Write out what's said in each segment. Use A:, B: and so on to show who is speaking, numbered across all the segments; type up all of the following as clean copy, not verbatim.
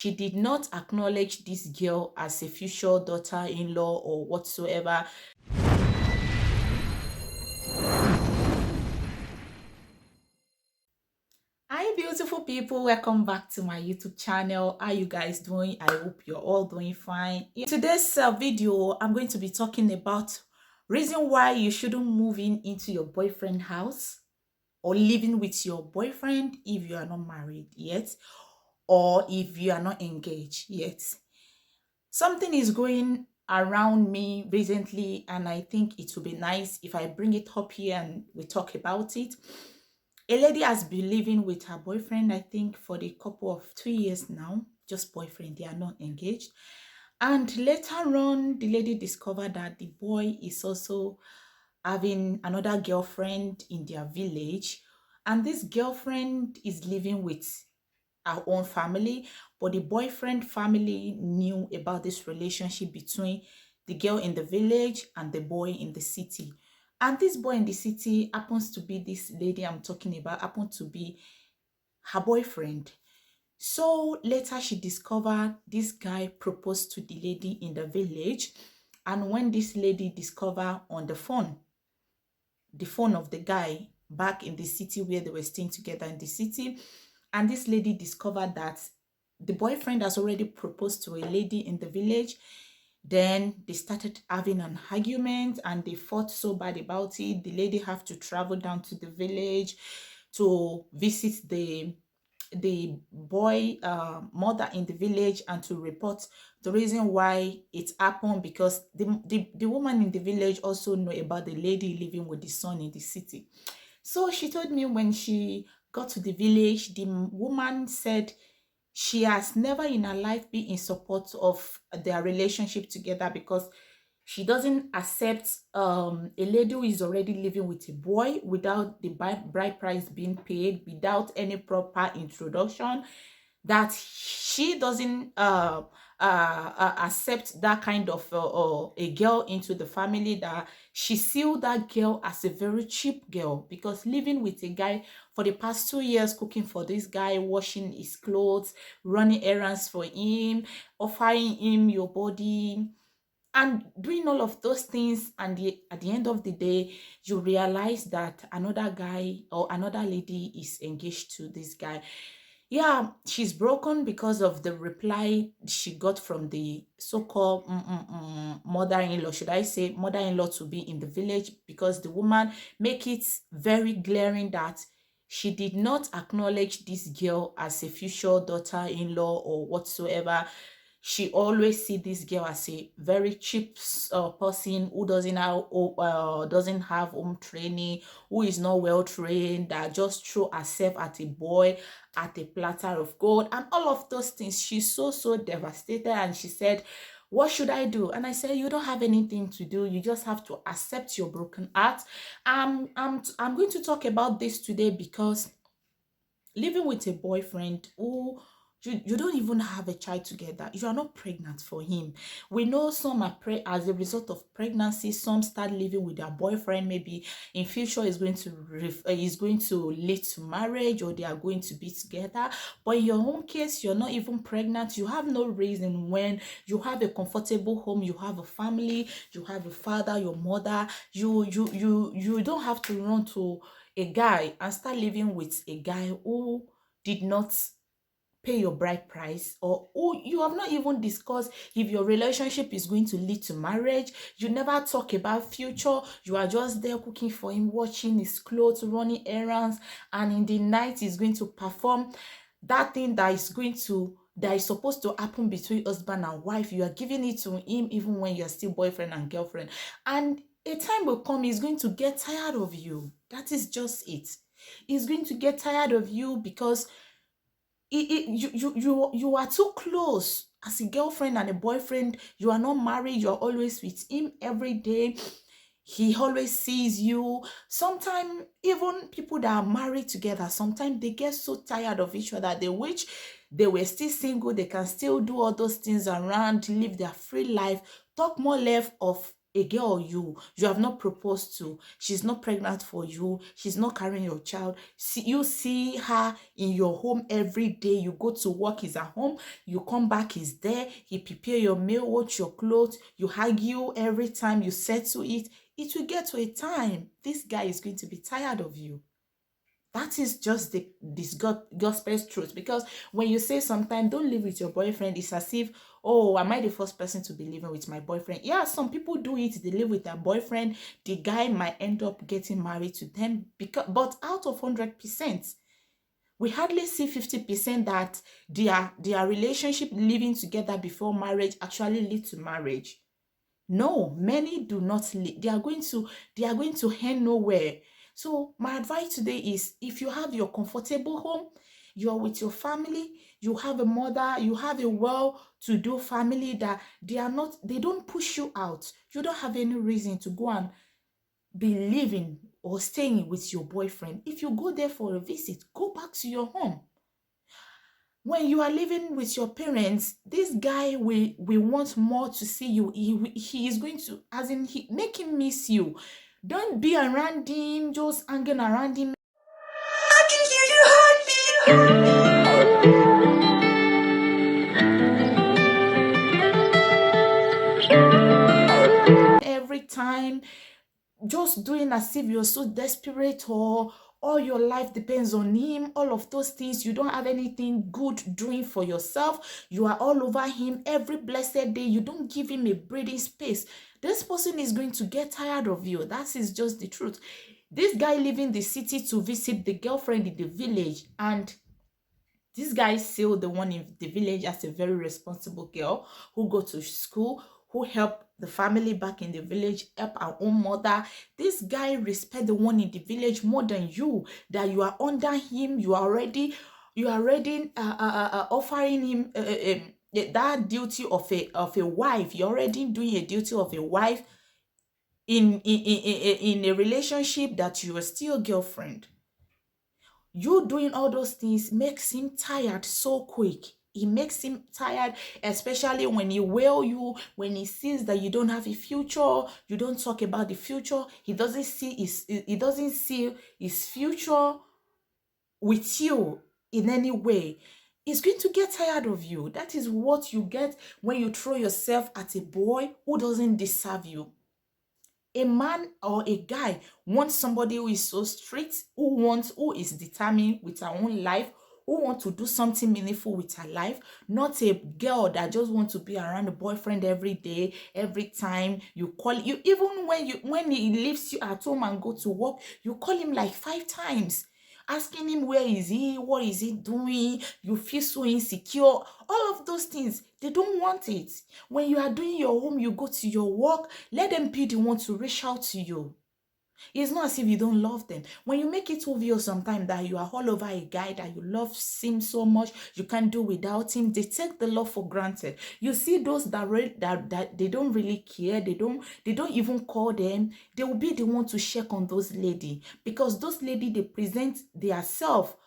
A: She did not acknowledge this girl as a future daughter-in-law or whatsoever. Hi beautiful people, welcome back to my YouTube channel. How you guys doing? I hope you're all doing fine. In today's video, I'm going to be talking about reason why you shouldn't move in into your boyfriend house or living with your boyfriend if you are not married yet or if you are not engaged yet. Something is going around me recently, and I think it would be nice if I bring it up here and we talk about it. A lady has been living with her boyfriend, I think, for the couple of 2 years now. Just boyfriend, they are not engaged. And later on, the lady discovered that the boy is also having another girlfriend in their village. And this girlfriend is living with our own family, but the boyfriend family knew about this relationship between the girl in the village and the boy in the city. And this boy in the city happens to be this lady I'm talking about, happened to be her boyfriend. So later she discovered this guy proposed to the lady in the village. And when this lady discovered on the phone of the guy back in the city where they were staying together in the city, and this lady discovered that the boyfriend has already proposed to a lady in the village. Then they started having an argument and they fought so bad about it. The lady have to travel down to the village to visit the boy mother in the village and to report the reason why it happened, because the woman in the village also know about the lady living with the son in the city. So she told me when she got to the village, the woman said she has never in her life been in support of their relationship together, because she doesn't accept a lady who is already living with a boy without the bride price being paid, without any proper introduction, that she doesn't accept that kind of a girl into the family, that she see that girl as a very cheap girl, because living with a guy for the past 2 years, cooking for this guy, washing his clothes, running errands for him, offering him your body, and doing all of those things, and at the end of the day you realize that another guy or another lady is engaged to this guy. Yeah, she's broken because of the reply she got from the so-called mother-in-law, should I say mother-in-law to be in the village, because the woman make it very glaring that she did not acknowledge this girl as a future daughter-in-law or whatsoever. She always see this girl as a very cheap person who doesn't have home training, who is not well trained, that just throw herself at a boy at a platter of gold and all of those things. She's so devastated, and she said, what should I do? And I said, you don't have anything to do. You just have to accept your broken heart. I'm going to talk about this today because living with a boyfriend who you don't even have a child together, you are not pregnant for him. We know some are as a result of pregnancy, some start living with their boyfriend, maybe in future is going to lead to marriage, or they are going to be together. But in your own case, you're not even pregnant. You have no reason. When you have a comfortable home, you have a family, you have a father, your mother, you don't have to run to a guy and start living with a guy who did not pay your bride price, or who you have not even discussed if your relationship is going to lead to marriage. You never talk about future. You are just there cooking for him, watching his clothes, running errands, and in the night he's going to perform that thing that is supposed to happen between husband and wife. You are giving it to him even when you're still boyfriend and girlfriend, and a time will come he's going to get tired of you. That is just it. He's going to get tired of you because you are too close as a girlfriend and a boyfriend. You are not married. You are always with him every day. He always sees you. Sometimes even people that are married together, sometimes they get so tired of each other, they wish they were still single. They can still do all those things around, live their free life, talk more left of a girl you have not proposed to, she's not pregnant for you, she's not carrying your child. You see her in your home every day. You go to work, he's at home, you come back, he's there, he prepare your meal, watch your clothes, you argue every time, you settle it. It will get to a time this guy is going to be tired of you. That is just this gospel's truth. Because when you say sometimes don't live with your boyfriend, it's as if, oh, am I the first person to be living with my boyfriend? Yeah, some people do it. They live with their boyfriend. The guy might end up getting married to them, but out of 100%, we hardly see 50% that their relationship living together before marriage actually lead to marriage. No, many do not lead. They are going to end nowhere. So my advice today is, if you have your comfortable home, you are with your family, you have a mother, you have a well-to-do family, that they don't push you out. You don't have any reason to go and be living or staying with your boyfriend. If you go there for a visit, go back to your home. When you are living with your parents, this guy will want more to see you. He is going to, as in, he make him miss you. Don't be around him, just hanging around him. I can hear your heartbeat every time, just doing as if you're so desperate, or all your life depends on him. All of those things, you don't have anything good doing for yourself. You are all over him every blessed day. You don't give him a breathing space. This person is going to get tired of you. That is just the truth. This guy leaving the city to visit the girlfriend in the village, and this guy still the one in the village as a very responsible girl who go to school, who help the family back in the village, help our own mother. This guy respect the one in the village more than you, that you are under him. You are already offering him that duty of a wife. You're already doing a duty of a wife in a relationship that you are still girlfriend. You doing all those things makes him tired so quick. It makes him tired, especially when he wail you, when he sees that you don't have a future, you don't talk about the future. He doesn't see his future with you in any way. He's going to get tired of you. That is what you get when you throw yourself at a boy who doesn't deserve you. A man or a guy wants somebody who is so strict, who is determined with her own life, who wants to do something meaningful with her life, not a girl that just wants to be around a boyfriend every day, every time you call you. Even when he leaves you at home and go to work, you call him like 5 times, asking him where is he, what is he doing. You feel so insecure. All of those things, they don't want it. When you are doing your home, you go to your work, let them be the one to reach out to you. It's not as if you don't love them. When you make it obvious sometimes that you are all over a guy, that you love him so much, you can't do without him, they take the love for granted. You see those that they don't really care, they don't even call them. They will be the one to check on those lady, because those lady, they present their self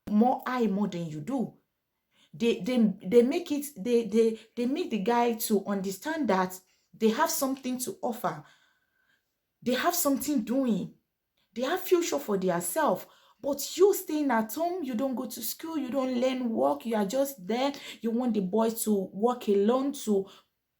A: more than you do. They make it, they make the guy to understand that they have something to offer. They have something doing. They have future for themselves. But you staying at home, you don't go to school, you don't learn work, you are just there. You want the boy to work alone to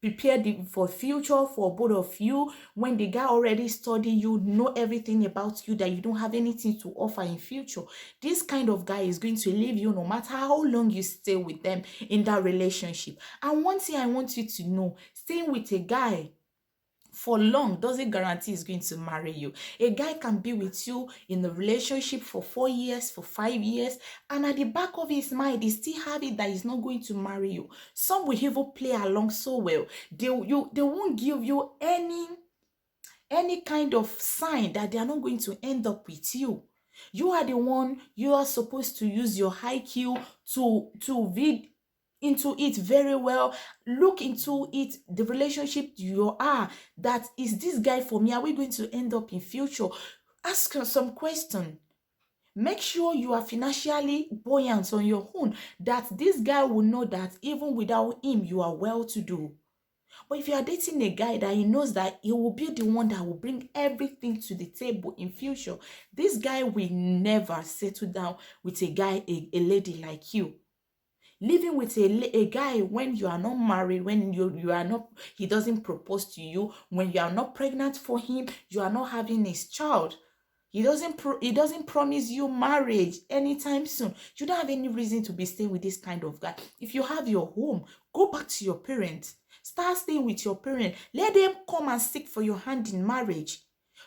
A: prepare for future for both of you, when the guy already study you, know everything about you, that you don't have anything to offer in future. This kind of guy is going to leave you no matter how long you stay with them in that relationship. And one thing I want you to know, staying with a guy for long doesn't guarantee he's going to marry you. A guy can be with you in a relationship for 4 years, for 5 years, and at the back of his mind, he still have it that he's not going to marry you. Some will even play along so well. They won't give you any kind of sign that they are not going to end up with you. You are the one, you are supposed to use your IQ to read into it very well, look into it, the relationship you are, that is this guy for me, are we going to end up in future? Ask some question. Make sure you are financially buoyant on your own, that this guy will know that even without him, you are well to do. But if you are dating a guy that he knows that he will be the one that will bring everything to the table in future, this guy will never settle down with a guy, a lady like you. Living with a guy when you are not married, when you are not, he doesn't propose to you, when you are not pregnant for him, you are not having his child. He doesn't promise you marriage anytime soon. You don't have any reason to be staying with this kind of guy. If you have your home, go back to your parents. Start staying with your parents. Let them come and seek for your hand in marriage.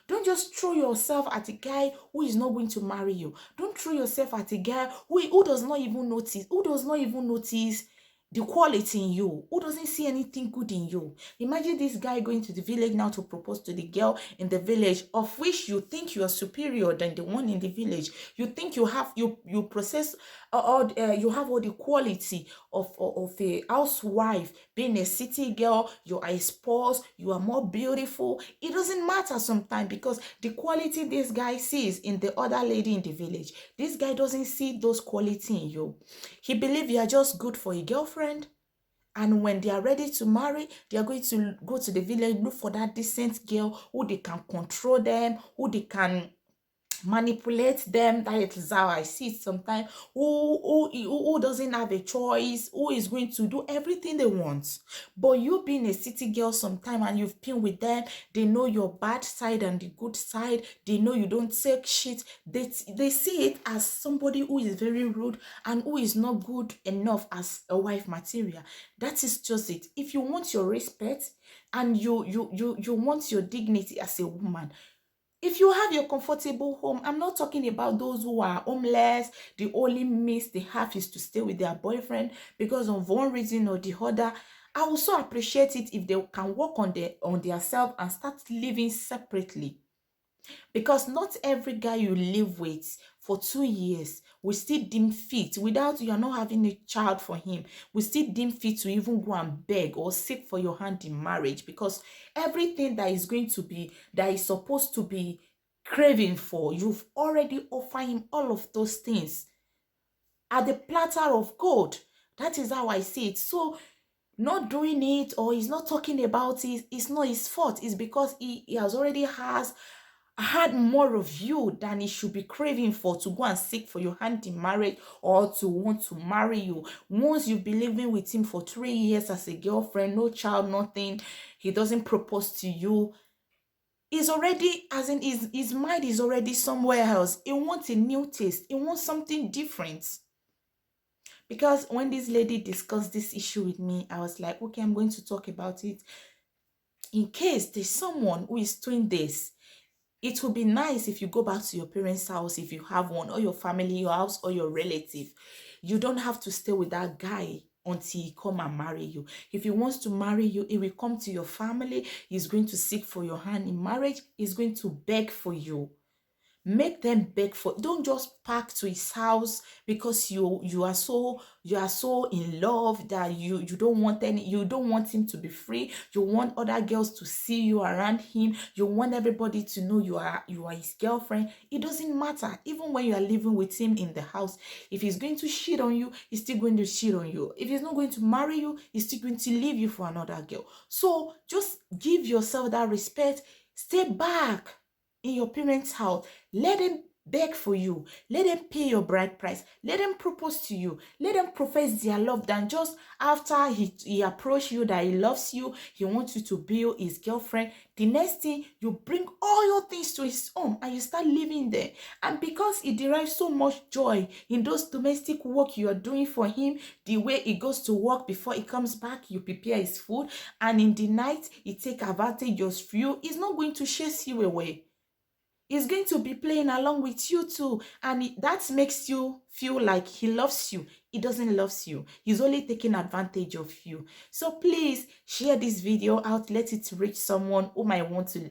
A: Don't just throw yourself at a guy who is not going to marry you. Don't throw yourself at a guy who does not even notice the quality in you, who doesn't see anything good in you. Imagine this guy going to the village now to propose to the girl in the village, of which you think you are superior than the one in the village. You think you have you process you have all the quality of a housewife. Being a city girl, you are exposed, you are more beautiful. It doesn't matter sometimes, because the quality this guy sees in the other lady in the village, this guy doesn't see those quality in you. He believes you are just good for a girlfriend. And when they are ready to marry, they are going to go to the village, look for that decent girl who they can control them, who they can manipulate them. That is how I see it sometimes. Who doesn't have a choice, who is going to do everything they want. But you being a city girl sometime and you've been with them, they know your bad side and the good side. They know you don't take shit. They see it as somebody who is very rude and who is not good enough as a wife material. That is just it. If you want your respect and you want your dignity as a woman, if you have your comfortable home, I'm not talking about those who are homeless. The only means they have is to stay with their boyfriend because of one reason or the other. I also appreciate it if they can work on their self and start living separately. Because not every guy you live with for 2 years will still deem fit, without you are not having a child for him, will still deem fit to even go and beg or seek for your hand in marriage. Because everything that is supposed to be craving for, you've already offered him all of those things at the platter of gold. That is how I see it. So not doing it, or he's not talking about it, it's not his fault. It's because he has already had more of you than he should be craving for, to go and seek for your hand in marriage or to want to marry you. Once you've been living with him for 3 years as a girlfriend, no child, nothing, he doesn't propose to you, he's already, as in his mind is already somewhere else. He wants a new taste, he wants something different. Because when this lady discussed this issue with me, I was like, okay, I'm going to talk about it. In case there's someone who is doing this, it would be nice if you go back to your parents' house, if you have one, or your family, your house, or your relative. You don't have to stay with that guy until he come and marry you. If he wants to marry you, he will come to your family. He's going to seek for your hand in marriage. He's going to beg for you. Make them beg for, don't just pack to his house because you are so in love that you don't want him to be free. You want other girls to see you around him. You want everybody to know you are his girlfriend. It doesn't matter. Even when you are living with him in the house, if he's going to cheat on you, he's still going to cheat on you. If he's not going to marry you, he's still going to leave you for another girl. So just give yourself that respect. Stay back in your parents' house. Let them beg for you. Let them pay your bride price. Let them propose to you. Let them profess their love. Than just after he approached you that he loves you, he wants you to be his girlfriend, the next thing, you bring all your things to his home and you start living there. And because he derives so much joy in those domestic work you are doing for him, the way he goes to work before he comes back, you prepare his food, and in the night, he take advantage of you, he's not going to chase you away. He's going to be playing along with you too. And that makes you feel like he loves you. He doesn't love you. He's only taking advantage of you. So please share this video out. Let it reach someone who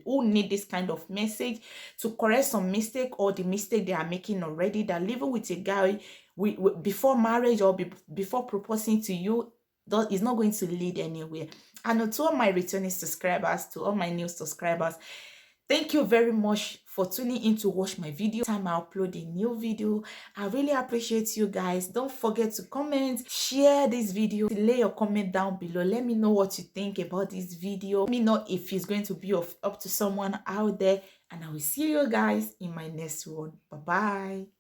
A: who need this kind of message to correct some mistake or the mistake they are making already. That living with a guy before marriage or before proposing to you is not going to lead anywhere. And to all my returning subscribers, to all my new subscribers, Thank you very much for tuning in to watch my video. Time I upload a new video, I really appreciate you guys. Don't forget to comment, share this video, lay your comment down below. Let me know what you think about this video. Let me know if it's going to be up to someone out there, and I will see you guys in my next one. Bye bye.